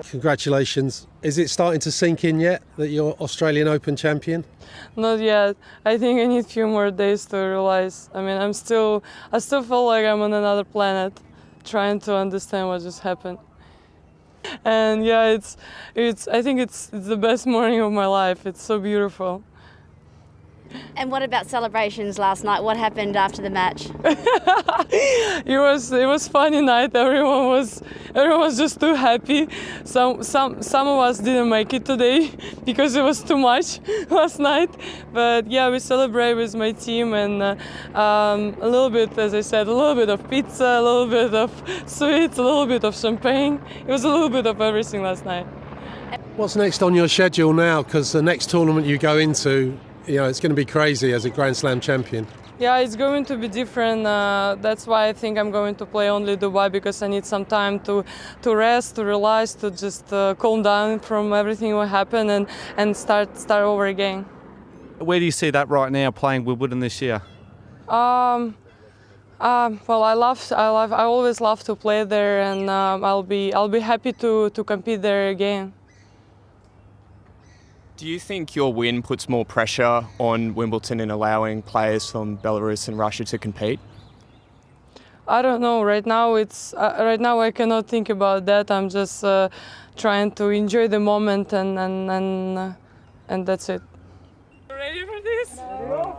Congratulations. Is it starting to sink in yet that you're Australian Open champion? Not yet. I think I need a few more days to realize. I mean, I still feel like I'm on another planet, trying to understand what just happened. And yeah, I think it's the best morning of my life. It's so beautiful. And what about celebrations last night? What happened after the match? It was funny night. Everyone was just too happy. Some of us didn't make it today because it was too much last night. But yeah, we celebrate with my team and a little bit, as I said, a little bit of pizza, a little bit of sweets, a little bit of champagne. It was a little bit of everything last night. What's next on your schedule now? Because the next tournament you go into, it's going to be crazy as a Grand Slam champion. Yeah, it's going to be different. That's why I think I'm going to play only Dubai, because I need some time to rest, to relax, to just calm down from everything what happened and start over again. Where do you see that right now, playing Wimbledon this year? Well, I always love to play there, and I'll be happy to compete there again. Do you think your win puts more pressure on Wimbledon in allowing players from Belarus and Russia to compete? I don't know. Right now I cannot think about that. I'm just trying to enjoy the moment and that's it. Ready for this? No.